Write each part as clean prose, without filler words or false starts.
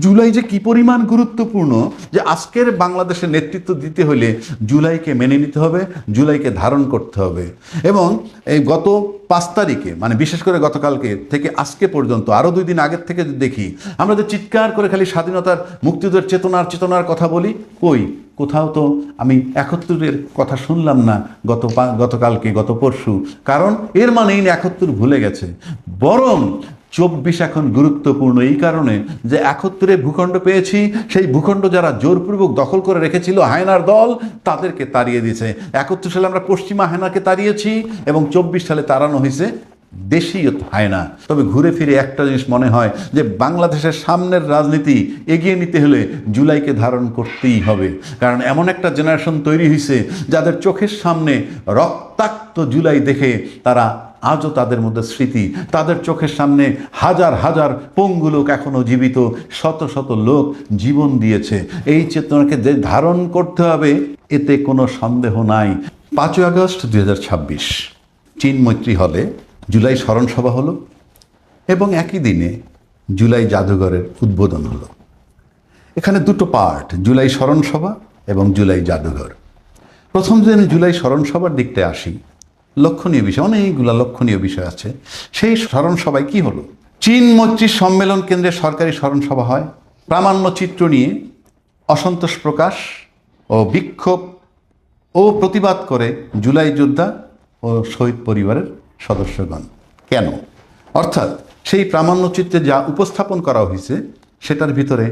জুলাই যে কি পরিমাণ গুরুত্বপূর্ণ, যে আজকের বাংলাদেশের নেতৃত্ব দিতে হলে জুলাইকে মেনে নিতে হবে, জুলাইকে ধারণ করতে হবে। এবং এই গত 5 তারিখে, মানে বিশেষ করে গতকালকে থেকে আজকে পর্যন্ত, আরও 2 দিন আগের থেকে দেখি আমরা যে চিৎকার করে খালি স্বাধীনতার, মুক্তিযুদ্ধের চেতনার কথা বলি, কই কোথাও তো আমি 71-এর কথা শুনলাম না গতকালকে, গত পরশু। কারণ এর মানে 71 ভুলে গেছে। বরং 24 এখন গুরুত্বপূর্ণ এই কারণে যে 71-এ ভূখণ্ড পেয়েছি, সেই ভূখণ্ড যারা জোরপূর্বক দখল করে রেখেছিল হায়নার দল, তাদেরকে তাড়িয়ে দিয়েছে। 71 সালে আমরা পশ্চিমা হায়নাকে তাড়িয়েছি এবং 24 সালে তাড়ানো হয়েছে দেশীয় হায়না। তবে ঘুরে ফিরে একটা জিনিস মনে হয় যে বাংলাদেশের সামনের রাজনীতি এগিয়ে নিতে হলে জুলাইকে ধারণ করতেই হবে। কারণ এমন একটা জেনারেশন তৈরি হয়েছে যাদের চোখের সামনে রক্তাক্ত জুলাই দেখে তারা আজও তাদের মধ্যে স্মৃতি, তাদের চোখের সামনে হাজার হাজার পঙ্গু লোক এখনও জীবিত, শত শত লোক জীবন দিয়েছে। এই চেতনাকে যে ধারণ করতে হবে, এতে কোনো সন্দেহ নাই। 5ই আগস্ট 2026 চীন মৈত্রী হলে জুলাই স্মরণসভা হলো এবং একই দিনে জুলাই জাদুঘরের উদ্বোধন হলো। এখানে দুটো পার্ট, জুলাই স্মরণসভা এবং জুলাই জাদুঘর। প্রথম দিনে জুলাই স্মরণসভার দিকটায় আসি। লক্ষণীয় বিষয়, অনেকগুলো লক্ষণীয় বিষয় আছে। সেই স্মরণসভায় কি হলো? চীন মৈত্রী সম্মেলন কেন্দ্রে সরকারি স্মরণসভা হয়। প্রামাণ্য চিত্র নিয়ে অসন্তোষ প্রকাশ ও বিক্ষোভ ও প্রতিবাদ করে জুলাই যোদ্ধা ও শহীদ পরিবারের সদস্যগণ। কেন? অর্থাৎ সেই প্রামাণ্যচিত্রে যা উপস্থাপন করা হয়েছে সেটার ভিতরে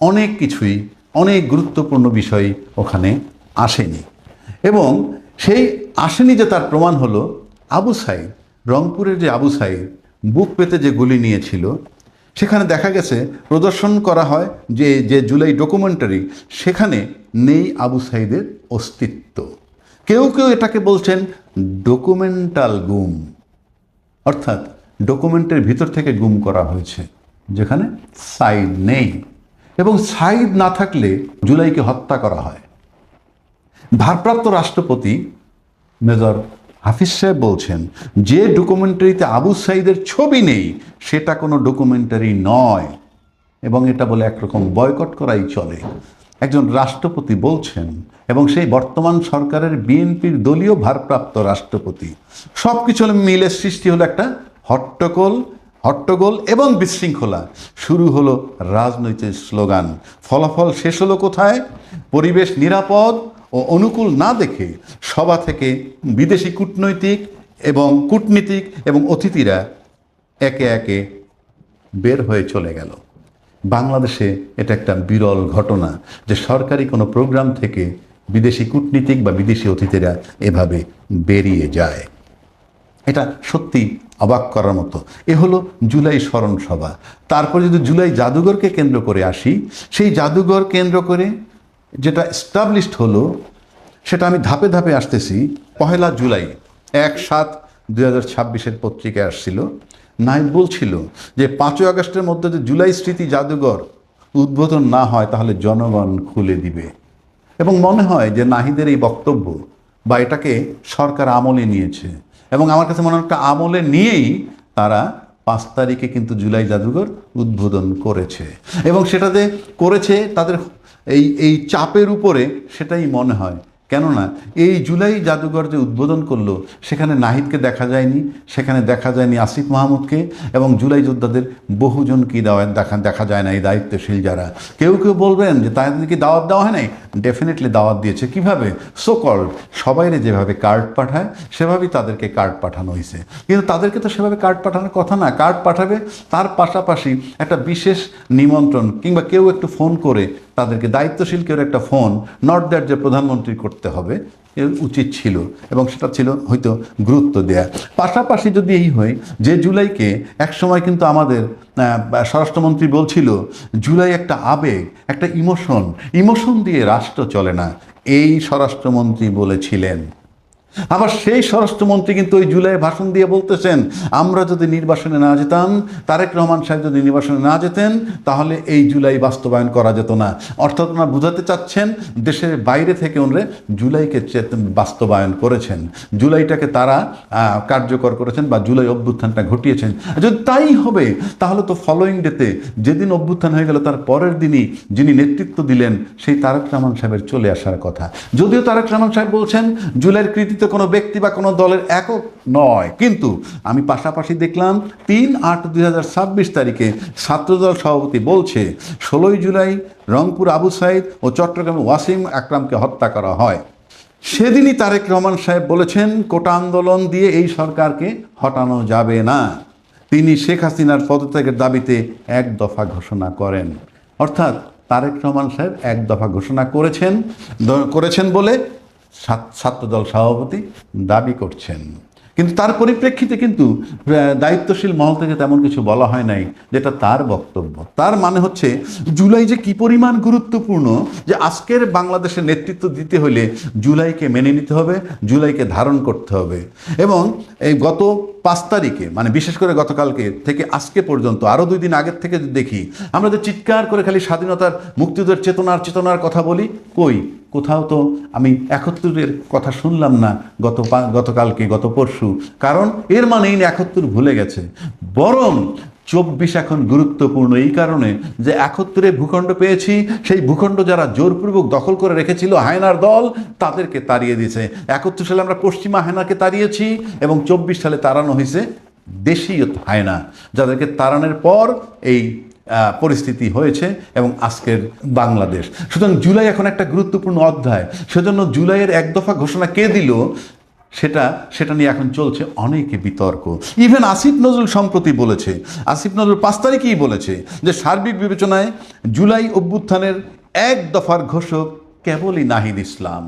অনেক কিছুই, অনেক গুরুত্বপূর্ণ বিষয় ওখানে আসেনি। এবং সেই আসেনি যে তার প্রমাণ হলো আবু সাইদ, রংপুরের যে আবু সাইদ বুক পেতে যে গুলি নিয়েছিল, সেখানে দেখা গেছে প্রদর্শন করা হয় যে জুলাই ডকুমেন্টারি, সেখানে নেই আবু সাইদের অস্তিত্ব। কেউ কেউ এটাকে বলছেন ডকুমেন্টাল গুম, অর্থাৎ ডকুমেন্টের ভিতর থেকে গুম করা হয়েছে, যেখানে সাইদ নেই। এবং সাইদ না থাকলে জুলাইকে হত্যা করা হয়। ভারপ্রাপ্ত রাষ্ট্রপতি মেজর হাফিজ সাহেব বলছেন যে ডকুমেন্টারিতে আবু সাইদের ছবি নেই সেটা কোনো ডকুমেন্টারি নয়, এবং এটা বলে একরকম বয়কট করাই চলে। একজন রাষ্ট্রপতি বলছেন, এবং সেই বর্তমান সরকারের বিএনপির দলীয় ভারপ্রাপ্ত রাষ্ট্রপতি। সব কিছু মিলে সৃষ্টি হলো একটা হট্টগোল এবং বিশৃঙ্খলা। শুরু হলো রাজনৈতিক স্লোগান, ফলাফল শেষ হলো কোথায়? পরিবেশ নিরাপদ ও অনুকূল না দেখে সভা থেকে বিদেশি কূটনীতিক এবং অতিথিরা একে একে বের হয়ে চলে গেল। বাংলাদেশে এটা একটা বিরল ঘটনা যে সরকারি কোনো প্রোগ্রাম থেকে বিদেশি কূটনীতিক বা বিদেশি অতিথিরা এভাবে বেরিয়ে যায়। এটা সত্যি অবাক করার মতো। এ হলো জুলাই স্মরণ সভা। তারপর যদি জুলাই জাদুঘরকে কেন্দ্র করে আসি, সেই জাদুঘর কেন্দ্র করে যেটা এস্টাবলিশড হলো সেটা আমি ধাপে ধাপে আসতেছি। 1 জুলাই 1/7/2026 পত্রিকায় আসছিল, নাইব বলছিল যে 5ই আগস্টের মধ্যে যে জুলাই স্মৃতি জাদুঘর উদ্বোধন না হয় তাহলে জনগণ খুলে দিবে। এবং মনে হয় যে নাহিদের এই বক্তব্য বা এটাকে সরকার আমলে নিয়েছে, এবং আমার কাছে মনে হয় একটা আমলে নিয়েই তারা 5 তারিখে কিন্তু জুলাই জাদুঘর উদ্বোধন করেছে। এবং সেটাতে করেছে তাদের এই চাপের উপরে, সেটাই মনে হয়। কেননা এই জুলাই জাদুঘর যে উদ্বোধন করলো সেখানে নাহিদকে দেখা যায়নি, সেখানে দেখা যায়নি আসিফ মাহমুদকে, এবং জুলাই যোদ্ধাদের বহুজনকেই দেখা যায় না। এই দায়িত্বশীল যারা, কেউ কেউ বলবেন যে তাদেরকে দাওয়াত দেওয়া হয় নাই। ডেফিনেটলি দাওয়াত দিয়েছে। কিভাবে? সো কল্ড সবাইরে যেভাবে কার্ড পাঠায় সেভাবেই তাদেরকে কার্ড পাঠানো হয়েছে, কিন্তু তাদেরকে তো সেভাবে কার্ড পাঠানোর কথা না। কার্ড পাঠাবে, তার পাশাপাশি একটা বিশেষ নিমন্ত্রণ, কিংবা কেউ একটু ফোন করে তাদেরকে, দায়িত্বশীল কেউ একটা ফোন, নট দ্যাট যে প্রধানমন্ত্রী করতে হবে, এর উচিত ছিল, এবং সেটা ছিল হয়তো গুরুত্ব দেয়া। পাশাপাশি যদি এই হয় যে জুলাইকে একসময় কিন্তু আমাদের স্বরাষ্ট্রমন্ত্রী বলছিল জুলাই একটা আবেগ, একটা ইমোশন দিয়ে রাষ্ট্র চলে না। এই স্বরাষ্ট্রমন্ত্রী বলেছিলেন আবার সেই স্বরাষ্ট্রমন্ত্রী কিন্তু ওই জুলাই ভাষণ দিয়ে বলতেছেন, আমরা যদি নির্বাচনে না যেতাম, তারেক রহমান সাহেব যদি নির্বাচনে না যেতেন, তাহলে এই জুলাই বাস্তবায়ন করা যেত না। অর্থাৎ ওনারা বোঝাতে চাচ্ছেন দেশের বাইরে থেকে ওনারা জুলাইকে বাস্তবায়ন করেছেন, জুলাইটাকে তারা কার্যকর করেছেন বা জুলাই অভ্যুত্থানটা ঘটিয়েছেন। যদি তাই হবে তাহলে তো ফলোয়িং ডেতে, যেদিন অভ্যুত্থান হয়ে গেল তার পরের দিনই যিনি নেতৃত্ব দিলেন সেই তারেক রহমান সাহেবের চলে আসার কথা। যদিও তারেক রহমান সাহেব বলছেন জুলাইয়ের কৃতিত্ব কোনো ব্যক্তি বা কোনো দলের একক নয়, কিন্তু আমি পাশাপাশি দেখলাম 3/8/2026 তারিখে ছাত্রদল সভাপতি বলছে 16ই জুলাই রংপুর আবু সাইদ ও চট্টগ্রামে ওয়াসিম আকরামকে হত্যা করা হয়। সেদিনই তারেক রহমান সাহেব বলেছেন কোটা আন্দোলন দিয়ে এই সরকারকে হটানো যাবে না। তিনি শেখ হাসিনার পদত্যাগের দাবিতে এক দফা ঘোষণা করেন। অর্থাৎ তারেক রহমান সাহেব এক দফা ঘোষণা করেছেন বলে ছাত্রদল সভাপতি দাবি করছেন। কিন্তু তার পরিপ্রেক্ষিতে কিন্তু দায়িত্বশীল মহল থেকে তেমন কিছু বলা হয় নাই, যেটা তার বক্তব্য। তার মানে হচ্ছে জুলাই যে কি পরিমাণ গুরুত্বপূর্ণ, যে আজকের বাংলাদেশের নেতৃত্ব দিতে হলে জুলাইকে মেনে নিতে হবে, জুলাইকে ধারণ করতে হবে। এবং এই গত 5 তারিখে, মানে বিশেষ করে গতকালকে থেকে আজকে পর্যন্ত, আরও 2 দিন আগের থেকে দেখি আমরা যে চিৎকার করে খালি স্বাধীনতার, মুক্তিযুদ্ধের চেতনার কথা বলি, কই কোথাও তো আমি 71-এর কথা শুনলাম না গতকালকে, গত পরশু। কারণ এর মানে এই 71 ভুলে গেছে। বরং 24 এখন গুরুত্বপূর্ণ এই কারণে যে 71-এ ভূখণ্ড পেয়েছি, সেই ভূখণ্ড যারা জোরপূর্বক দখল করে রেখেছিল হায়নার দল, তাদেরকে তাড়িয়ে দিয়েছে। 71 সালে আমরা পশ্চিমা হায়নাকে তাড়িয়েছি এবং 24 সালে তাড়ানো হয়েছে দেশীয় হায়না, যাদেরকে তাড়ানোর পর এই পরিস্থিতি হয়েছে এবং আজকের বাংলাদেশ। সুতরাং জুলাই এখন একটা গুরুত্বপূর্ণ অধ্যায়। সেজন্য জুলাইয়ের এক দফা ঘোষণা কে দিল সেটা নিয়ে এখন চলছে অনেকে বিতর্ক। ইভেন আসিফ নজরুল সম্প্রতি বলেছে, আসিফ নজরুল 5 তারিখেই বলেছে যে সার্বিক বিবেচনায় জুলাই অভ্যুত্থানের এক দফার ঘোষক কেবলই নাহিদ ইসলাম।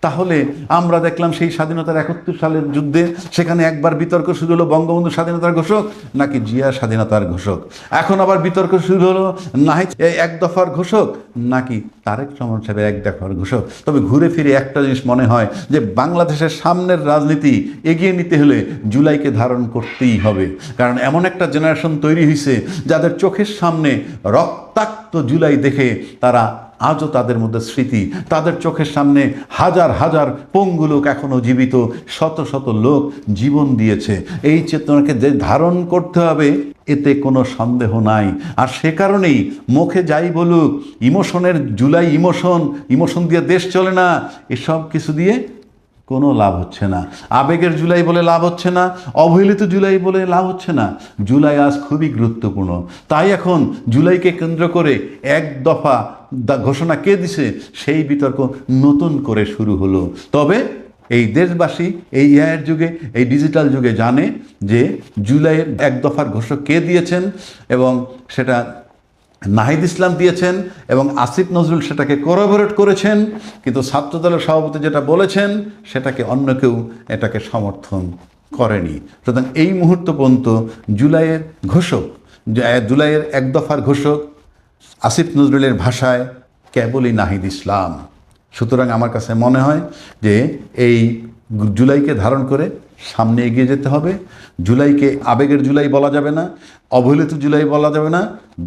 তাহলে আমরা দেখলাম সেই স্বাধীনতার 71 সালের যুদ্ধে সেখানে একবার বিতর্ক শুরু হলো বঙ্গবন্ধু স্বাধীনতার ঘোষক নাকি জিয়া স্বাধীনতার ঘোষক। এখন আবার বিতর্ক শুরু হলো নাহিদ এক দফার ঘোষক নাকি তারেক রহমান সাহেবের এক দফার ঘোষক। তবে ঘুরে ফিরে একটা জিনিস মনে হয় যে বাংলাদেশের সামনের রাজনীতি এগিয়ে নিতে হলে জুলাইকে ধারণ করতেই হবে। কারণ এমন একটা জেনারেশন তৈরি হয়েছে যাদের চোখের সামনে রক্তাক্ত জুলাই দেখে তারা আজও তাদের মধ্যে স্মৃতি, তাদের চোখের সামনে হাজার হাজার পঙ্গু লোক এখনও জীবিত, শত শত লোক জীবন দিয়েছে। এই চেতনাকে যে ধারণ করতে হবে এতে কোনো সন্দেহ নাই। আর সে কারণেই মুখে যাই বলুক, ইমোশনের জুলাই, ইমোশন দিয়ে দেশ চলে না, এসব কিছু দিয়ে কোনো লাভ হচ্ছে না। আবেগের জুলাই বলে লাভ হচ্ছে না, অবহেলিত জুলাই বলে লাভ হচ্ছে না। জুলাই আজ খুবই গুরুত্বপূর্ণ। তাই এখন জুলাইকে কেন্দ্র করে এক দফা ঘোষণা কে দিছে সেই বিতর্ক নতুন করে শুরু হলো। তবে এই দেশবাসী এই এআইয়ের যুগে, এই ডিজিটাল যুগে জানে যে জুলাইয়ের এক দফার ঘোষক কে দিয়েছেন, এবং সেটা নাহিদ ইসলাম দিয়েছেন এবং আসিফ নজরুল সেটাকে কোরাবোরেট করেছেন। কিন্তু ছাত্রদলের সভাপতি যেটা বলেছেন সেটাকে অন্য কেউ এটাকে সমর্থন করেনি। সুতরাং এই মুহূর্ত পর্যন্ত জুলাইয়ের ঘোষক, জুলাইয়ের এক দফার ঘোষক আসিফ নজরুলের ভাষায় কেবলই নাহিদ ইসলাম। সুতরাং আমার কাছে মনে হয় যে এই জুলাইকে ধারণ করে সামনে এগিয়ে যেতে হবে। জুলাইকে আবেগের জুলাই বলা যাবে না, অবহেলিত জুলাই বলা যাবে না।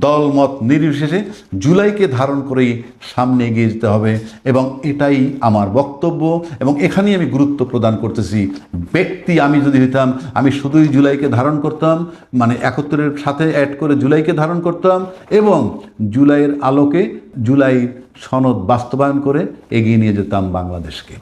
দল মত নির্বিশেষে জুলাইকে ধারণ করেই সামনে এগিয়ে যেতে হবে, এবং এটাই আমার বক্তব্য। এবং এখানেই আমি গুরুত্ব প্রদান করতেছি। ব্যক্তি আমি যদি হইতাম, আমি শুধুই জুলাইকে ধারণ করতাম, মানে 71-এর সাথে অ্যাড করে জুলাইকে ধারণ করতাম এবং জুলাইয়ের আলোকে জুলাই সনদ বাস্তবায়ন করে এগিয়ে নিয়ে যেতাম বাংলাদেশকে।